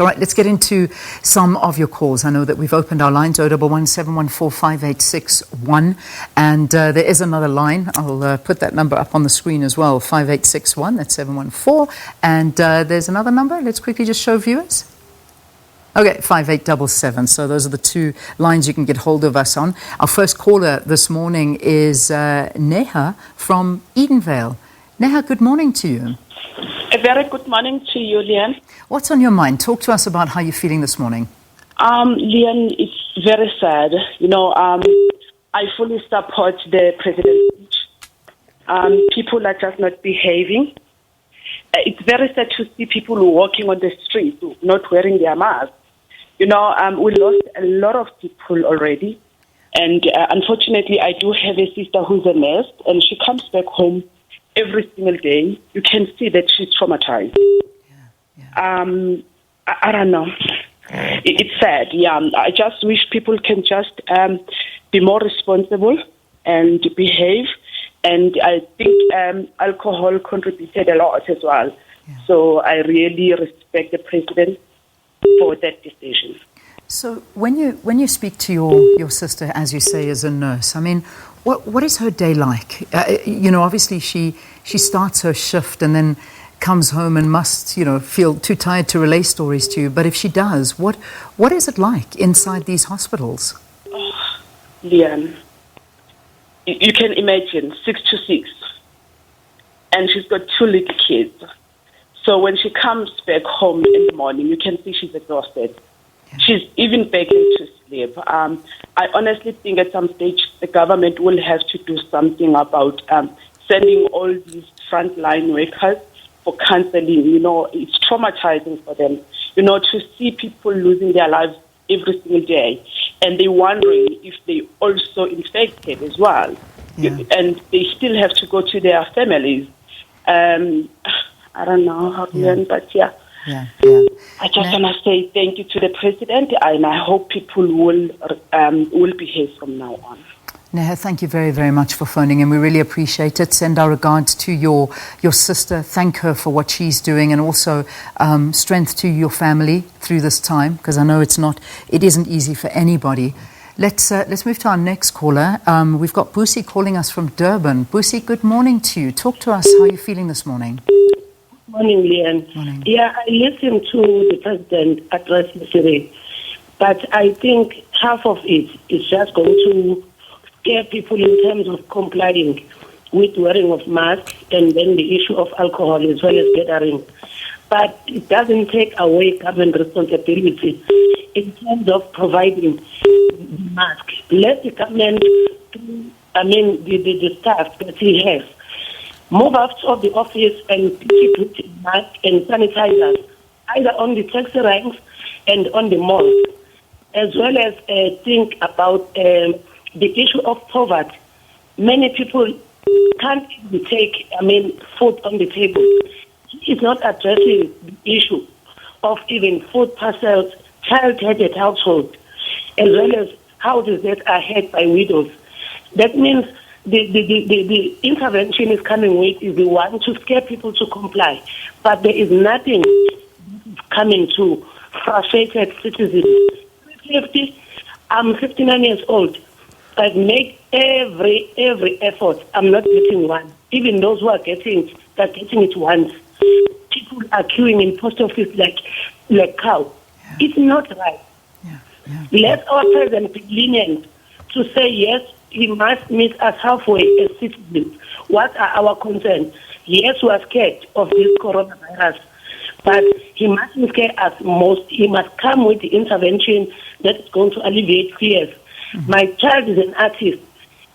All right, let's get into some of your calls. I know that we've opened our lines, 011-714-5861, and there is another line. I'll put that number up on the screen as well, 5861, that's 714, and there's another number. Let's quickly just show viewers. Okay, 5877. So those are the two lines you can get hold of us on. Our first caller this morning is Neha from Edenvale. Neha, good morning to you. A very good morning to you, Leon. What's on your mind? Talk to us about how you're feeling this morning. Leon, it's very sad. I fully support the president's speech. People are just not behaving. It's very sad to see people walking on the street not wearing their masks. We lost a lot of people already. And unfortunately, I do have a sister who's a nurse, and she comes back home every single day. You can see that she's traumatized. I don't know. It's sad. I just wish people can just be more responsible and behave. And I think alcohol contributed a lot as well. Yeah. So I really respect the president for that decision. So when you speak to your sister, as you say, as a nurse, I mean, what is her day like? Obviously she starts her shift and then comes home and must, feel too tired to relay stories to you. But if she does, what is it like inside these hospitals? Oh, Leanne, you can imagine 6 to 6, and she's got 2 little kids. So when she comes back home in the morning, you can see she's exhausted. Yeah. She's even begging to sleep. I honestly think at some stage the government will have to do something about sending all these frontline workers for counseling. It's traumatizing for them, to see people losing their lives every single day. And they're wondering if they also infected as well. Yeah. And they still have to go to their families. I don't know how to end, but yeah. I just want to say thank you to the president, and I hope people will behave from now on. Neha, thank you very, very much for phoning in. We really appreciate it. Send our regards to your sister. Thank her for what she's doing, and also strength to your family through this time, because I know it isn't easy for anybody. Let's move to our next caller. We've got Busi calling us from Durban. Busi, good morning to you. Talk to us. How are you feeling this morning? Morning, Leanne. Morning. Yeah, I listened to the president address yesterday, but I think half of it is just going to scare people in terms of complying with wearing of masks, and then the issue of alcohol as well as gathering. But it doesn't take away government responsibility in terms of providing masks. Let the government, the staff that he has, move out of the office and distribute masks and sanitizers, either on the taxi ranks and on the malls, as well as think about the issue of poverty. Many people can't even take, food on the table. He is not addressing the issue of even food parcels, child-headed households, as well as houses that are headed by widows. That means the intervention is coming with is the one to scare people to comply. But there is nothing coming to frustrated citizens. 50, I'm 59 years old. I've made every effort. I'm not getting one. Even those who are getting it once. People are queuing in post office like cow. Yeah. It's not right. Let our president be lenient to say yes, he must meet us halfway as citizens. What are our concerns? Yes, we are scared of this coronavirus, but he mustn't scare us most. He must come with the intervention that is going to alleviate fears. Mm-hmm. My child is an artist.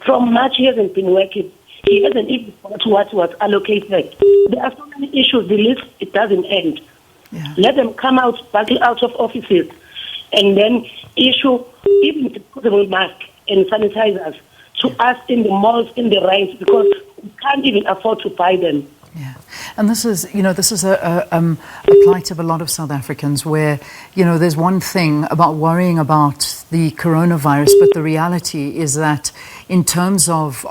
From March, he hasn't been working. He hasn't even got what was allocated. There are so many issues. The list, it doesn't end. Yeah. Let them come back out of offices, and then issue even disposable masks and sanitizers to us in the malls, in the ranks, because we can't even afford to buy them. Yeah, and this is a plight of a lot of South Africans where, there's one thing about worrying about the coronavirus, but the reality is that in terms of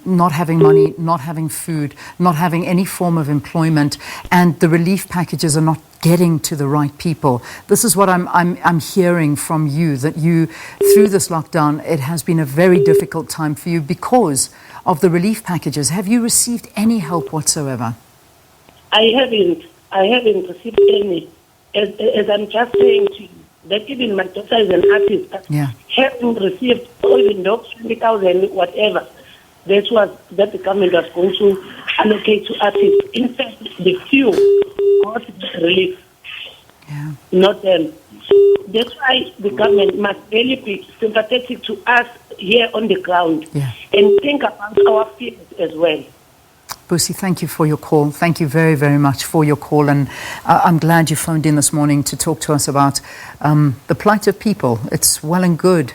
not having money, not having food, not having any form of employment, and the relief packages are not getting to the right people. This is what I'm hearing from you, that you, through this lockdown, it has been a very difficult time for you because of the relief packages. Have you received any help whatsoever? I haven't received any. As I'm just saying to you, that even my daughter is an artist, haven't received even those 20,000, whatever. That was that the government was going to allocate to artists. In fact, the few got relief, not them. That's why the government must really be sympathetic to us here on the ground and think about our fears as well. Busi, thank you for your call. Thank you very, very much for your call. And I'm glad you phoned in this morning to talk to us about the plight of people. It's well and good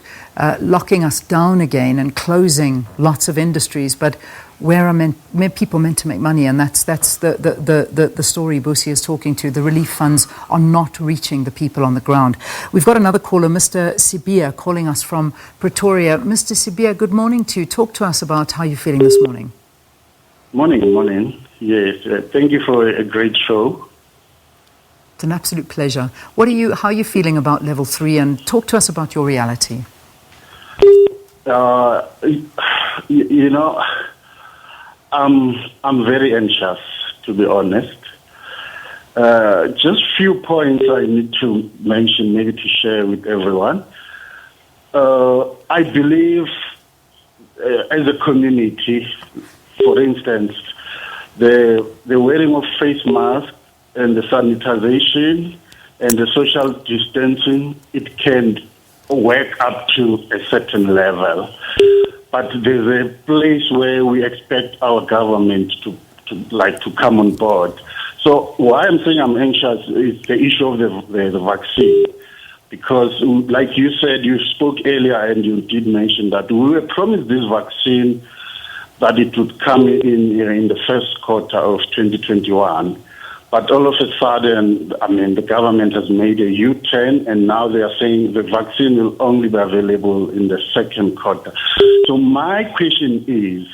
locking us down again and closing lots of industries, but where are people meant to make money? And that's the story Busi is talking to. The relief funds are not reaching the people on the ground. We've got another caller, Mr. Sibia, calling us from Pretoria. Mr. Sibia, good morning to you. Talk to us about how you're feeling this morning. Morning. Yes, thank you for a great show. It's an absolute pleasure. How are you feeling about level 3, and talk to us about your reality? You know, I'm very anxious, to be honest. Just few points I need to mention, maybe to share with everyone. I believe as a community, for instance, the wearing of face masks and the sanitization and the social distancing, it can work up to a certain level. But there's a place where we expect our government to come on board. So why I'm saying I'm anxious is the issue of the vaccine. Because like you said, you spoke earlier and you did mention that we were promised this vaccine that it would come in the first quarter of 2021. But all of a sudden, the government has made a U-turn, and now they are saying the vaccine will only be available in the second quarter. So my question is,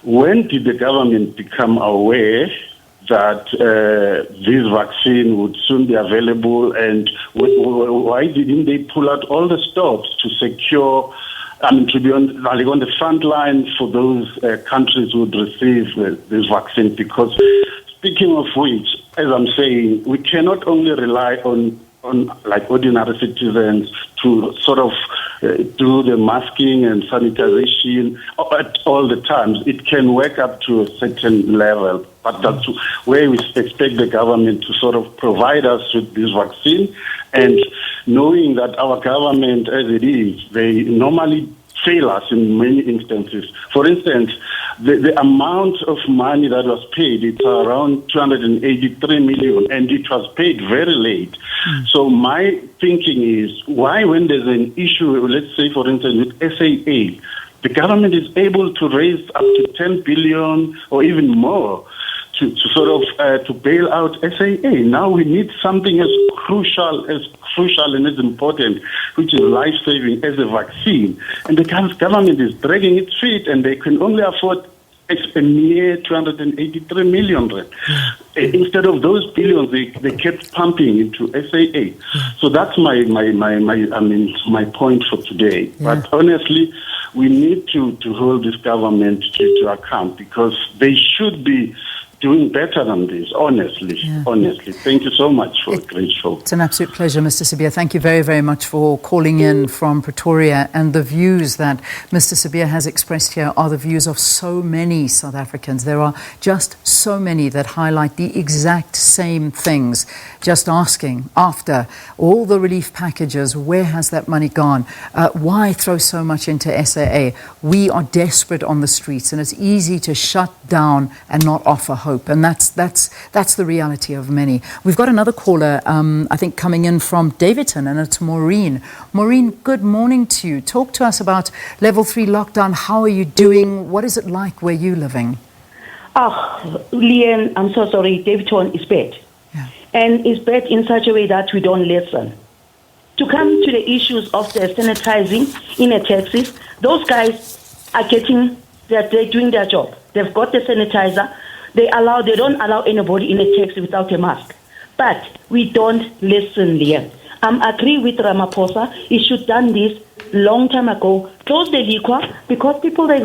when did the government become aware that this vaccine would soon be available, and why didn't they pull out all the stops to secure to be on the front line for those countries who would receive this vaccine? Because speaking of which, as I'm saying, we cannot only rely on like ordinary citizens to sort of do the masking and sanitization at all the times. It can work up to a certain level, but that's where we expect the government to sort of provide us with this vaccine. And knowing that our government, as it is, they normally fail us in many instances. For instance, the amount of money that was paid, it's around 283 million, and it was paid very late. So my thinking is, why when there's an issue, let's say, for instance, with SAA, the government is able to raise up to 10 billion or even more to sort of to bail out SAA. Now we need something as crucial and as important, which is life-saving, as a vaccine. And the government is dragging its feet, and they can only afford a mere 283 million rand. Instead of those billions, they kept pumping into SAA. So that's my point for today. But honestly, we need to hold this government to account, because they should be doing better than this, honestly. Thank you so much for a great show. It's an absolute pleasure, Mr. Sibia. Thank you very, very much for calling in from Pretoria. And the views that Mr. Sibia has expressed here are the views of so many South Africans. There are just so many that highlight the exact same things, just asking after all the relief packages, where has that money gone? Why throw so much into SAA? We are desperate on the streets, and it's easy to shut down and not offer hope. And that's the reality of many. We've got another caller, I think, coming in from Davidton, and it's Maureen. Maureen, good morning to you. Talk to us about level 3 lockdown. How are you doing? What is it like where you're living? Leanne, I'm so sorry. Davidton is bad. And it's bad in such a way that we don't listen. To come to the issues of the sanitizing in a taxi, those guys are they're doing their job. They've got the sanitizer. They don't allow anybody in a taxi without a mask. But we don't listen there. I agree with Ramaphosa. He should done this long time ago. Close the liquor because people they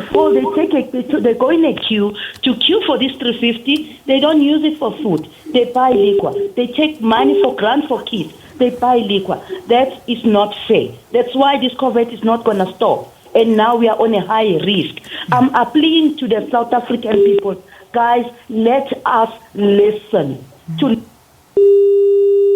go in a queue to queue for this 350. They don't use it for food. They buy liquor. They take money for grant for kids. They buy liquor. That is not fair. That's why this COVID is not going to stop. And now we are on a high risk. I'm appealing to the South African people, guys, let us listen to.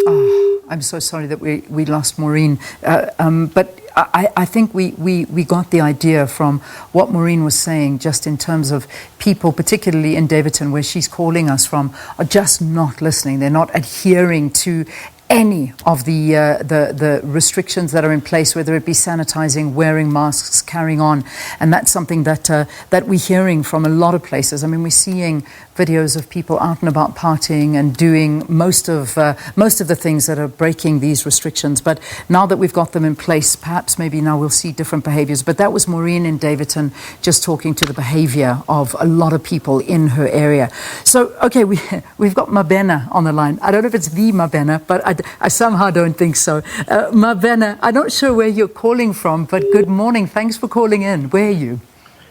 Oh, I'm so sorry that we lost Maureen. But I think we got the idea from what Maureen was saying, just in terms of people, particularly in Davidson, where she's calling us from, are just not listening. They're not adhering to any of the restrictions that are in place, whether it be sanitizing, wearing masks, carrying on. And that's something that we're hearing from a lot of places. I mean, we're seeing videos of people out and about partying and doing most of the things that are breaking these restrictions. But now that we've got them in place, perhaps maybe now we'll see different behaviors. But that was Maureen in Davidson just talking to the behavior of a lot of people in her area. So, okay, we've got Mabena on the line. I don't know if it's the Mabena, but I somehow don't think so. Mabena, I'm not sure where you're calling from, but good morning. Thanks for calling in. Where are you?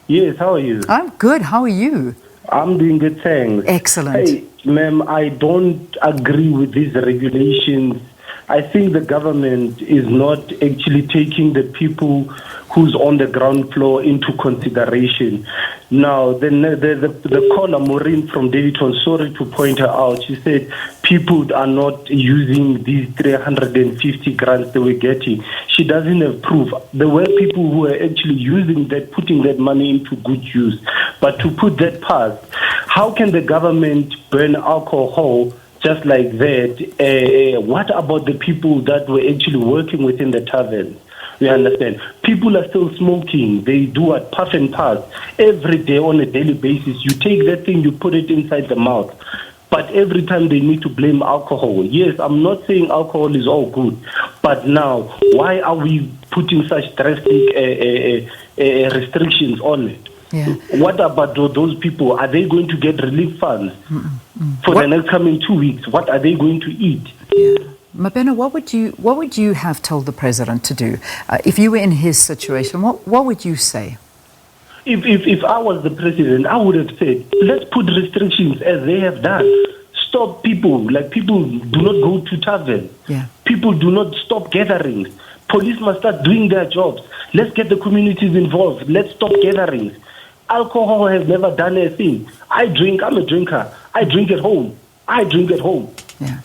Yes, how are you? I'm good. How are you? I'm doing good, thanks. Excellent. Hey, ma'am, I don't agree with these regulations. I think the government is not actually taking the people who's on the ground floor into consideration. Now, the caller, Maureen from Davidson, sorry to point her out, she said people are not using these 350 grants they were getting. She doesn't have proof. There were people who were actually using that, putting that money into good use. But to put that past, how can the government burn alcohol just like that? What about the people that were actually working within the taverns? You understand? People are still smoking. They do a puff and pass every day on a daily basis. You take that thing, you put it inside the mouth. But every time they need to blame alcohol. Yes, I'm not saying alcohol is all good. But now, why are we putting such drastic restrictions on it? Yeah. What about those people? Are they going to get relief funds for the next coming 2 weeks? What are they going to eat? Yeah. Mabena, what would you have told the president to do if you were in his situation? What would you say? If I was the president, I would have said, let's put restrictions as they have done. Stop people. Like, people do not go to taverns. Yeah. People do not stop gatherings. Police must start doing their jobs. Let's get the communities involved. Let's stop gatherings. Alcohol has never done a thing. I drink. I'm a drinker. I drink at home. Yeah.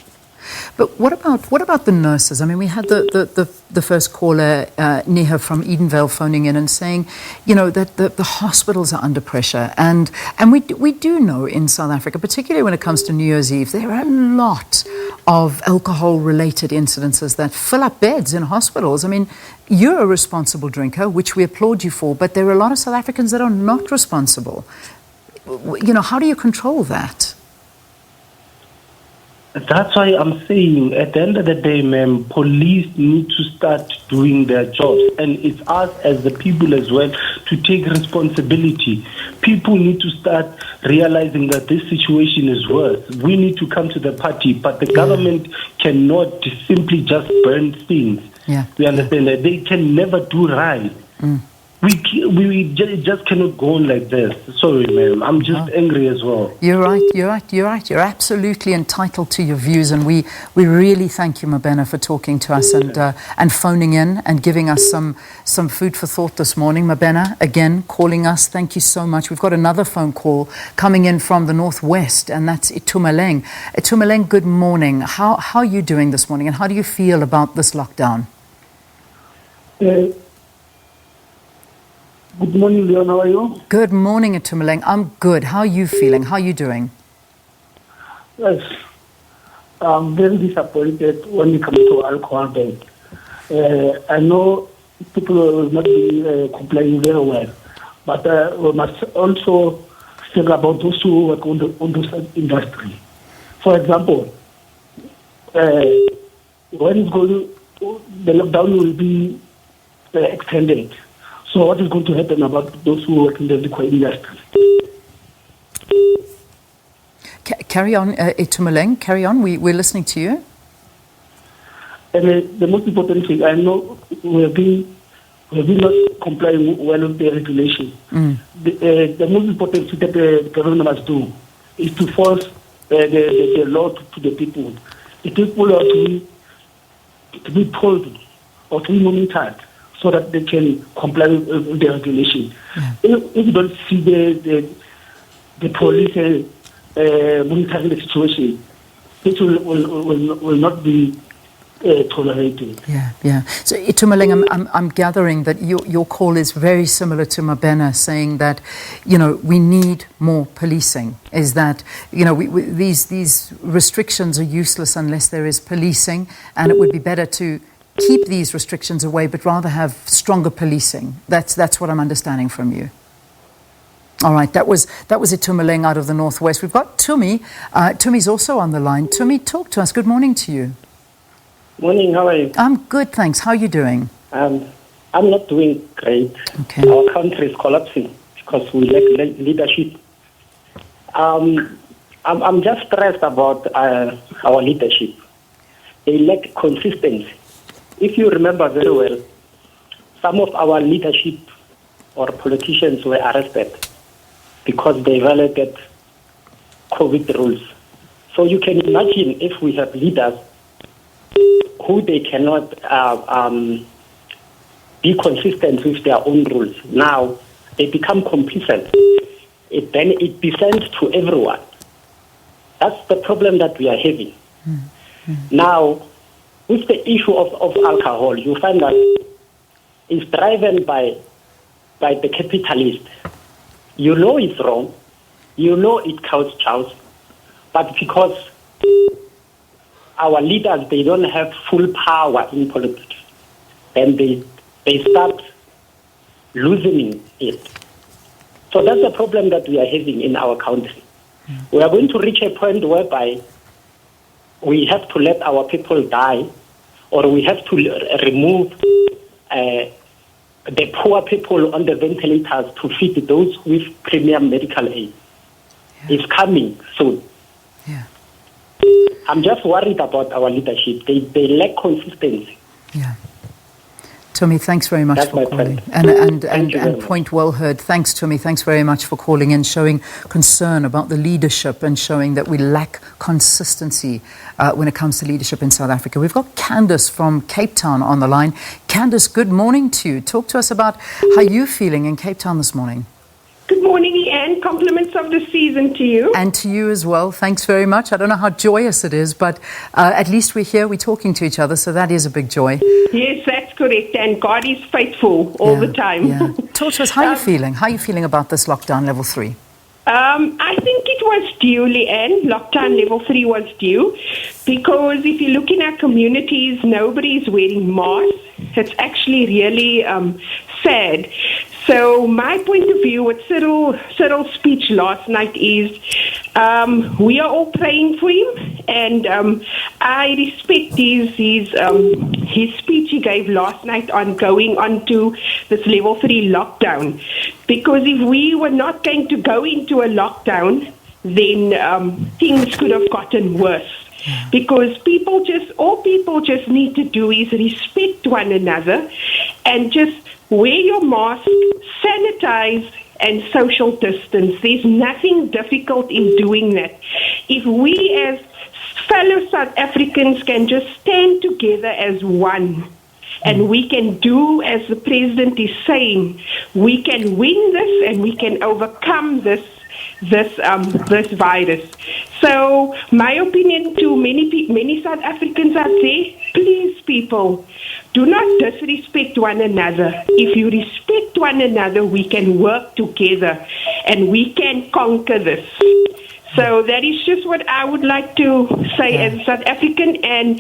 But what about the nurses? I mean, we had the first caller, Neha from Edenvale, phoning in and saying, you know, that the hospitals are under pressure. And we do know in South Africa, particularly when it comes to New Year's Eve, there are a lot of alcohol-related incidences that fill up beds in hospitals. I mean, you're a responsible drinker, which we applaud you for, but there are a lot of South Africans that are not responsible. You know, how do you control that? That's why I'm saying, at the end of the day, ma'am, police need to start doing their jobs. And it's us as the people as well to take responsibility. People need to start realizing that this situation is worse. We need to come to the party, but the government cannot simply just burn things. Yeah. We understand that they can never do right. We just cannot go on like this. Sorry, ma'am. I'm just angry as well. You're right. You're absolutely entitled to your views, and we really thank you, Mabena, for talking to us and phoning in and giving us some food for thought this morning. Mabena, again, calling us. Thank you so much. We've got another phone call coming in from the northwest, and that's Itumeleng. Itumeleng, good morning. How are you doing this morning, and how do you feel about this lockdown? Good morning, Leon. How are you? Good morning, Itumeleng. I'm good. How are you feeling? How are you doing? Yes. I'm very disappointed when it comes to alcohol ban. I know people will not be complying very well, but we must also think about those who work on the industry. For example, when the lockdown will be extended. So what is going to happen about those who work in the liquor industry? carry on, Itumeleng, carry on. We're listening to you. And the most important thing, I know we have been not complying well with the regulation. The most important thing that the government must do is to force the law to the people. The people are to be told or to be monitored so that they can comply with the regulation. If you don't see the police monitoring the situation, it will not be tolerated. Yeah. So, Itumeleng, I'm gathering that your call is very similar to Mabena, saying that, we need more policing. Is that, these restrictions are useless unless there is policing, and it would be better to keep these restrictions away, but rather have stronger policing. That's what I'm understanding from you. All right, that was Itumeleng out of the Northwest. We've got Tumi. Tumi's also on the line. Tumi, talk to us. Good morning to you. Morning, how are you? I'm good, thanks. How are you doing? I'm not doing great. Okay. Our country is collapsing because we lack leadership. I'm just stressed about our leadership. They lack consistency. If you remember very well, some of our leadership or politicians were arrested because they violated COVID rules. So you can imagine if we have leaders who they cannot be consistent with their own rules. Now they become complacent. Then it descends to everyone. That's the problem that we are having. Now, with the issue of alcohol, you find that it's driven by the capitalist. You know it's wrong. You know it counts chaos. But because our leaders, they don't have full power in politics, then they start losing it. So that's the problem that we are having in our country. We are going to reach a point whereby we have to let our people die, or we have to remove the poor people on the ventilators to feed those with premium medical aid. It's coming soon. Yeah. I'm just worried about our leadership. They lack consistency. Yeah. Tumi, thanks very much That's for my calling. point. And point well heard. Thanks, Tumi. Thanks very much for calling in, showing concern about the leadership and showing that we lack consistency when it comes to leadership in South Africa. We've got Candace from Cape Town on the line. Candace, good morning to you. Talk to us about how you're feeling in Cape Town this morning. Good morning, Leanne. Compliments of the season to you. And to you as well. Thanks very much. I don't know how joyous it is, but at least we're here, we're talking to each other, so that is a big joy. Yes, that's correct. And God is faithful all the time. Yeah. Talk to us, how are you feeling? How are you feeling about this lockdown level 3? I think it was due, Leanne. Lockdown level 3 was due because if you look in our communities, nobody is wearing masks. It's actually really sad. So my point of view with Cyril's speech last night is we are all praying for him, and I respect his speech he gave last night on going on to this level 3 lockdown. Because if we were not going to go into a lockdown, then things could have gotten worse. Because all people just need to do is respect one another and just wear your mask, sanitize, and social distance. There's nothing difficult in doing that. If we as fellow South Africans can just stand together as one, and we can do as the president is saying, we can win this and we can overcome this virus. So my opinion to many South Africans out there, please people, do not disrespect one another. If you respect one another, we can work together and we can conquer this. So that is just what I would like to say as a South African, and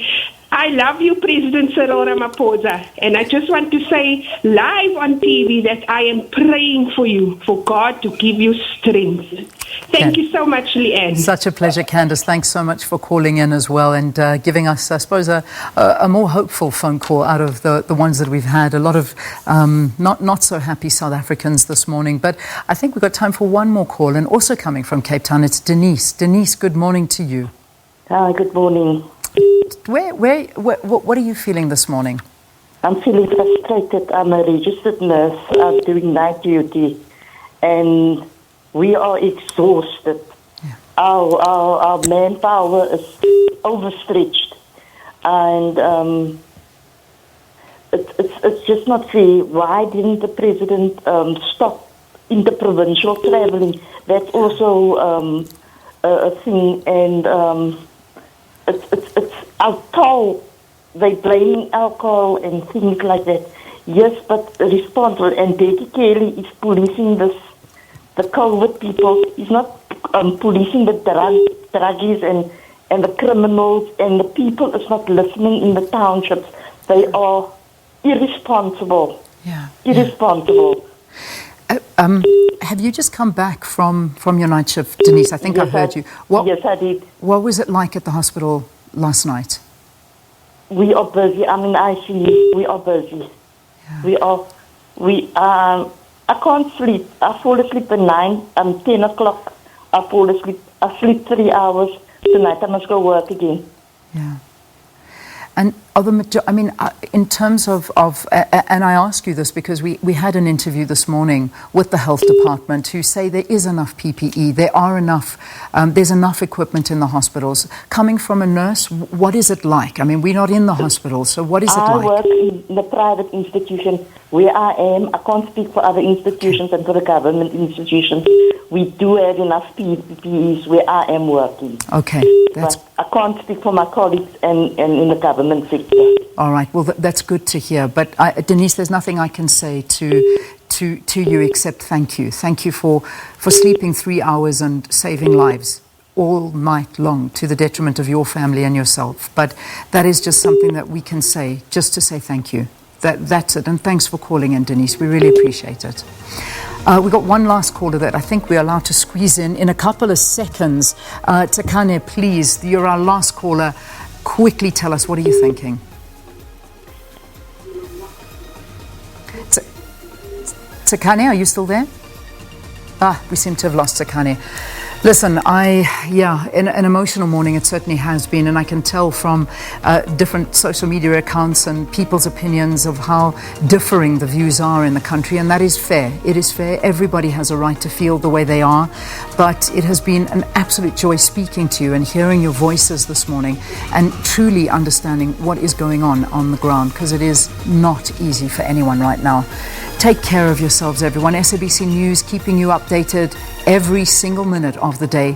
I love you, President Cyril Ramaphosa, and I just want to say live on TV that I am praying for you, for God to give you strength. Thank you so much, Leanne. Such a pleasure, Candace. Thanks so much for calling in as well and giving us, I suppose, a more hopeful phone call out of the ones that we've had. A lot of not so happy South Africans this morning, but I think we've got time for one more call, and also coming from Cape Town, it's Denise. Denise, good morning to you. Hi, good morning. What are you feeling this morning? I'm feeling frustrated. I'm a registered nurse. I'm doing night duty, and we are exhausted. Yeah. Our manpower is overstretched, and it's just not fair. Why didn't the president stop interprovincial traveling? That's also a thing, and it's alcohol. They blaming alcohol and things like that. Yes, but responsible, and Betty Kelly is policing the COVID people. He's not policing the druggies and the criminals, and the people is not listening in the townships. They are irresponsible. Yeah. Irresponsible. Have you just come back from your night shift, Denise? I think I heard you. Yes, I did. What was it like at the hospital last night? We are busy. I'm in ICU. We are busy. Yeah. I can't sleep. I fall asleep at 10 o'clock. I fall asleep. I sleep 3 hours. Tonight I must go work again. Yeah. And in terms of, and I ask you this because we had an interview this morning with the health department who say there is enough PPE, there's enough equipment in the hospitals. Coming from a nurse, what is it like? I mean, we're not in the hospital, so what is it like? I work in the private institution where I am. I can't speak for other institutions and for the government institutions. We do have enough PPEs where I am working. Okay. But I can't speak for my colleagues and in the government sector. All right. Well, that's good to hear. But Denise, there's nothing I can say to you except thank you. Thank you for sleeping 3 hours and saving lives all night long to the detriment of your family and yourself. But that is just something that we can say, just to say thank you. That's it. And thanks for calling in, Denise. We really appreciate it. We've got one last caller that I think we're allowed to squeeze in a couple of seconds. Takane, please, you're our last caller. Quickly tell us, what are you thinking? Takane, are you still there? We seem to have lost Takane. Listen, an emotional morning it certainly has been, and I can tell from different social media accounts and people's opinions of how differing the views are in the country, and that is fair. It is fair. Everybody has a right to feel the way they are, but it has been an absolute joy speaking to you and hearing your voices this morning and truly understanding what is going on the ground, because it is not easy for anyone right now. Take care of yourselves, everyone. SABC News keeping you updated every single minute of the day.